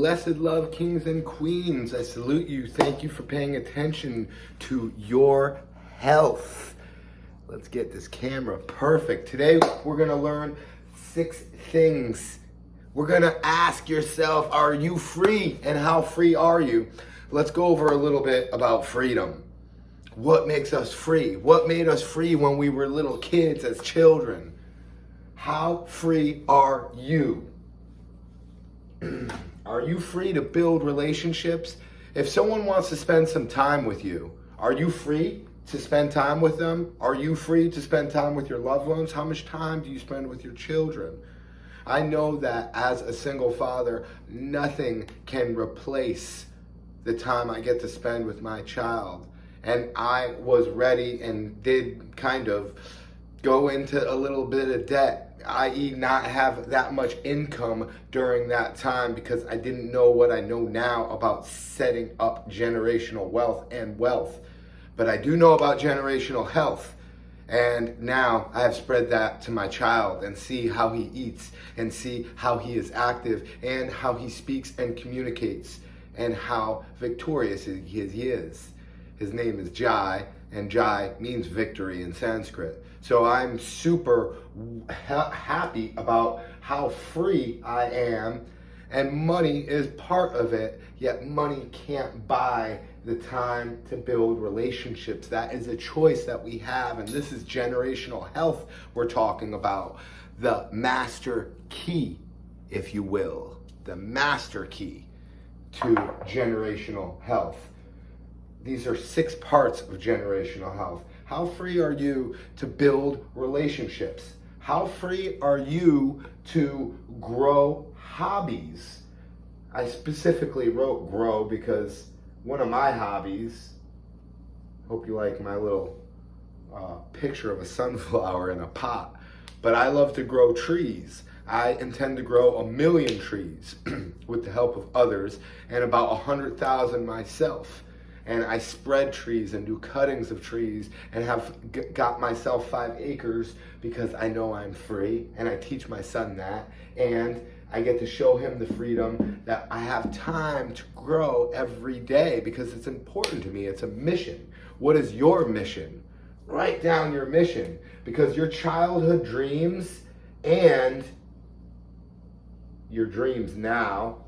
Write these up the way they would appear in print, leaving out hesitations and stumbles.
Blessed love, kings and queens. I salute you. Thank you for paying attention to your health. Let's get this camera perfect. Today, we're going to learn 6 things. We're going to ask yourself, are you free? And how free are you? Let's go over a little bit about freedom. What makes us free? What made us free when we were little kids as children? How free are you? Are you free to build relationships? If someone wants to spend some time with you, are you free to spend time with them? Are you free to spend time with your loved ones? How much time do you spend with your children? I know that as a single father, nothing can replace the time I get to spend with my child. And I was ready and did kind of go into a little bit of debt, i.e. not have that much income during that time because I didn't know what I know now about setting up generational wealth and wealth. But I do know about generational health. And now I have spread that to my child and see how he eats and see how he is active and how he speaks and communicates and how victorious he is. His name is Jai, and Jai means victory in Sanskrit. So I'm super happy about how free I am, and money is part of it, yet money can't buy the time to build relationships. That is a choice that we have, and this is generational health we're talking about. The master key, if you will, the master key to generational health. These are 6 parts of generational health. How free are you to build relationships? How free are you to grow hobbies? I specifically wrote grow because one of my hobbies, hope you like my little picture of a sunflower in a pot, but I love to grow trees. I intend to grow 1 million trees with the help of others and about 100,000 myself. And I spread trees and do cuttings of trees and have got myself 5 acres because I know I'm free, and I teach my son that, and I get to show him the freedom that I have time to grow every day because it's important to me. It's a mission. What is your mission? Write down your mission, because your childhood dreams and your dreams now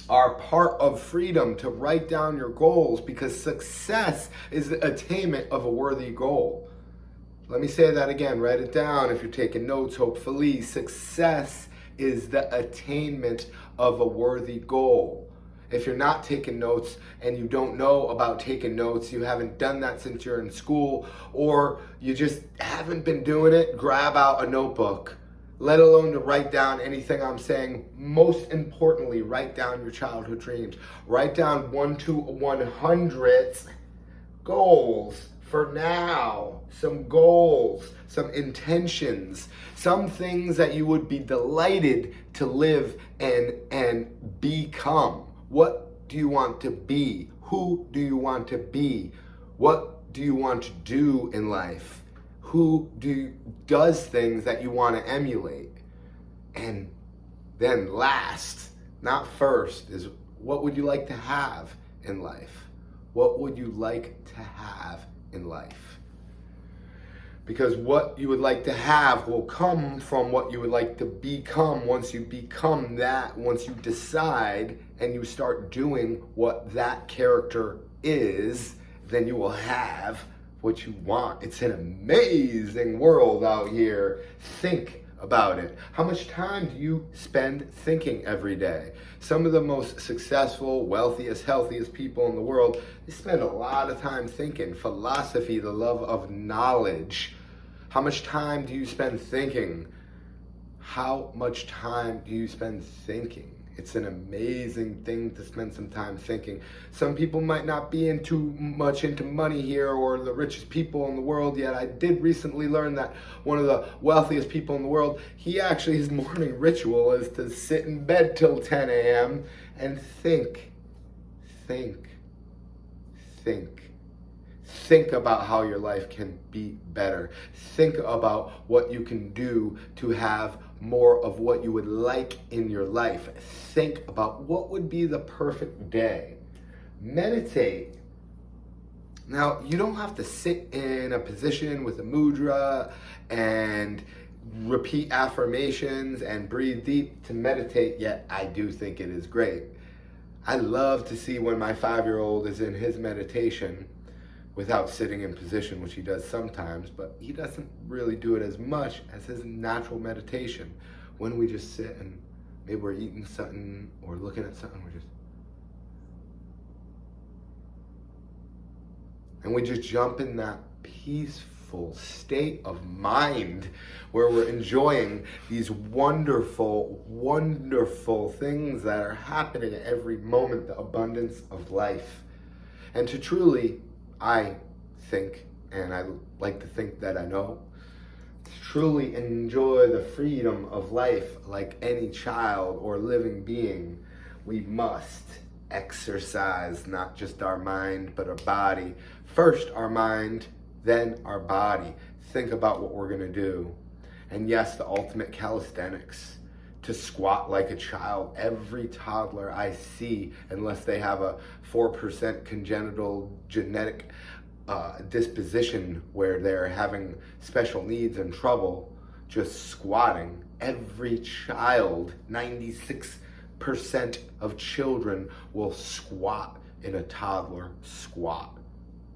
are part of freedom to write down your goals, because success is the attainment of a worthy goal. Let me say that again. Write it down if you're taking notes, hopefully. Success is the attainment of a worthy goal. If you're not taking notes and you don't know about taking notes, you haven't done that since you're in school, or you just haven't been doing it, grab out a notebook. Let alone to write down anything I'm saying. Most importantly, write down your childhood dreams. Write down 1 to 100 goals for now. Some goals, some intentions, some things that you would be delighted to live and become. What do you want to be? Who do you want to be? What do you want to do in life? Who does things that you want to emulate? And then last, not first, is what would you like to have in life? What would you like to have in life? Because what you would like to have will come from what you would like to become. Once you become that, once you decide and you start doing what that character is, then you will have what you want. It's an amazing world out here. Think about it. How much time do you spend thinking every day? Some of the most successful, wealthiest, healthiest people in the world, they spend a lot of time thinking. Philosophy, the love of knowledge. How much time do you spend thinking? How much time do you spend thinking? It's an amazing thing to spend some time thinking. Some people might not be much into money here or the richest people in the world yet. I did recently learn that one of the wealthiest people in the world, his morning ritual is to sit in bed till 10 a.m. and think. Think about how your life can be better. Think about what you can do to have more of what you would like in your life. Think about what would be the perfect day. Meditate. Now, you don't have to sit in a position with a mudra and repeat affirmations and breathe deep to meditate, yet I do think it is great. I love to see when my 5-year-old is in his meditation without sitting in position, which he does sometimes, but he doesn't really do it as much as his natural meditation. When we just sit and maybe we're eating something or looking at something, we just jump in that peaceful state of mind where we're enjoying these wonderful, wonderful things that are happening at every moment, the abundance of life. And to truly, I think, and I like to think that I know, to truly enjoy the freedom of life like any child or living being, we must exercise not just our mind, but our body. First our mind, then our body. Think about what we're gonna do. And yes, the ultimate calisthenics, to squat like a child. Every toddler I see, unless they have a 4% congenital genetic disposition where they're having special needs and trouble, just squatting. Every child, 96% of children will squat in a toddler squat,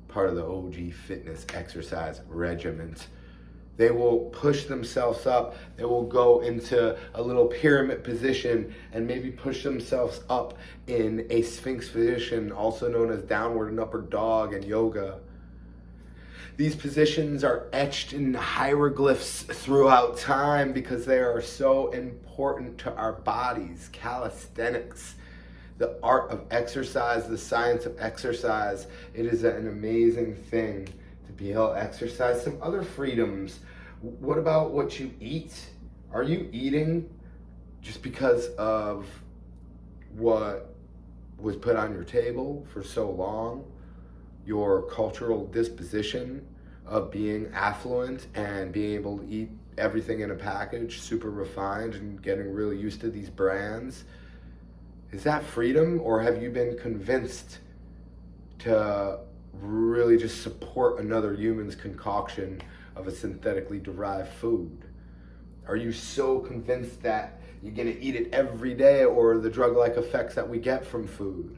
part of the OG fitness exercise regiment. They will push themselves up. They will go into a little pyramid position and maybe push themselves up in a sphinx position, also known as downward and upward dog in yoga. These positions are etched in hieroglyphs throughout time because they are so important to our bodies. Calisthenics, the art of exercise, the science of exercise. It is an amazing thing to be able to exercise. Some other freedoms. What about what you eat? Are you eating just because of what was put on your table for so long? Your cultural disposition of being affluent and being able to eat everything in a package, super refined, and getting really used to these brands? Is that freedom, or have you been convinced to really just support another human's concoction of a synthetically derived food? Are you so convinced that you're gonna eat it every day, or the drug-like effects that we get from food?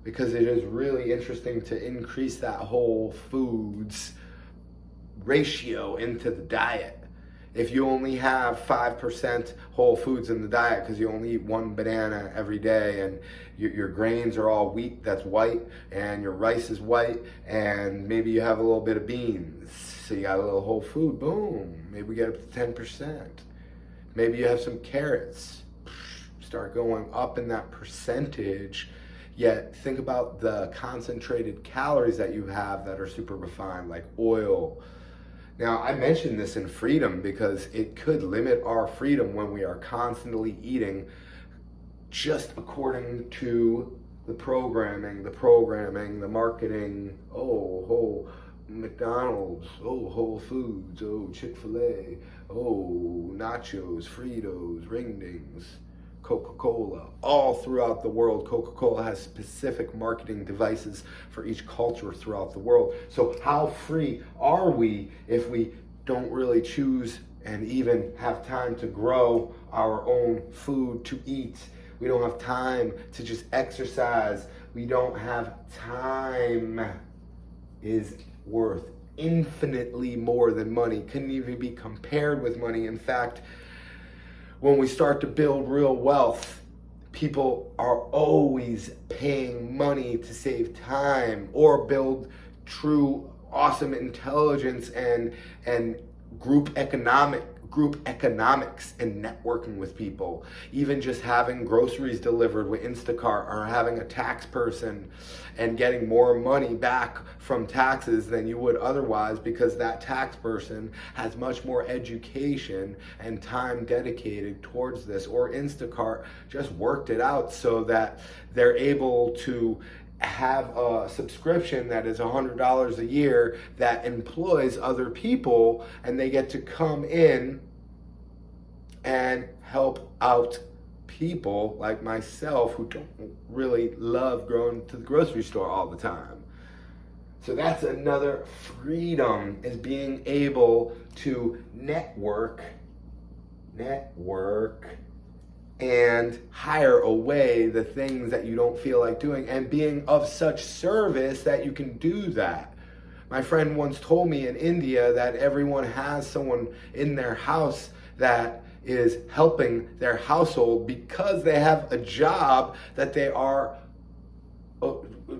Because it is really interesting to increase that whole foods ratio into the diet. If you only have 5% whole foods in the diet because you only eat one banana every day, and your grains are all wheat that's white, and your rice is white, and maybe you have a little bit of beans, so you got a little whole food, boom, maybe we get up to 10%. Maybe you have some carrots, start going up in that percentage. Yet think about the concentrated calories that you have that are super refined, like oil. Now, I mentioned this in freedom because it could limit our freedom when we are constantly eating just according to the programming, the marketing. Oh, McDonald's, oh, Whole Foods, oh, Chick-fil-A, oh, nachos, Fritos, Ringdings, Coca-Cola. All throughout the world, Coca-Cola has specific marketing devices for each culture throughout the world. So how free are we if we don't really choose and even have time to grow our own food to eat? We don't have time to just exercise. We don't have time. Is worth infinitely more than money. Couldn't even be compared with money. In fact, when we start to build real wealth, people are always paying money to save time or build true awesome intelligence and group economics and networking with people. Even just having groceries delivered with Instacart, or having a tax person and getting more money back from taxes than you would otherwise, because that tax person has much more education and time dedicated towards this. Or Instacart just worked it out so that they're able to have a subscription that is $100 a year that employs other people, and they get to come in and help out people like myself who don't really love going to the grocery store all the time. So that's another freedom, is being able to network and hire away the things that you don't feel like doing, and being of such service that you can do that. My friend once told me in India that everyone has someone in their house that is helping their household because they have a job that they are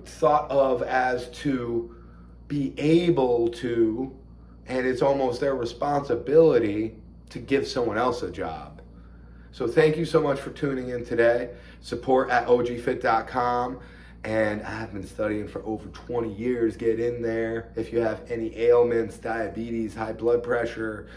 thought of as to be able to, and it's almost their responsibility to give someone else a job. So thank you so much for tuning in today. Support at ogfit.com. And I've been studying for over 20 years. Get in there. If you have any ailments, diabetes, high blood pressure,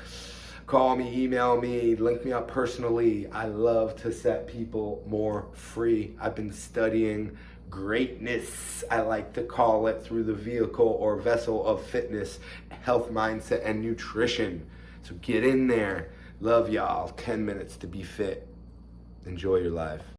call me, email me, link me up personally. I love to set people more free. I've been studying greatness, I like to call it, through the vehicle or vessel of fitness, health, mindset, and nutrition. So get in there. Love y'all. 10 minutes to be fit. Enjoy your life.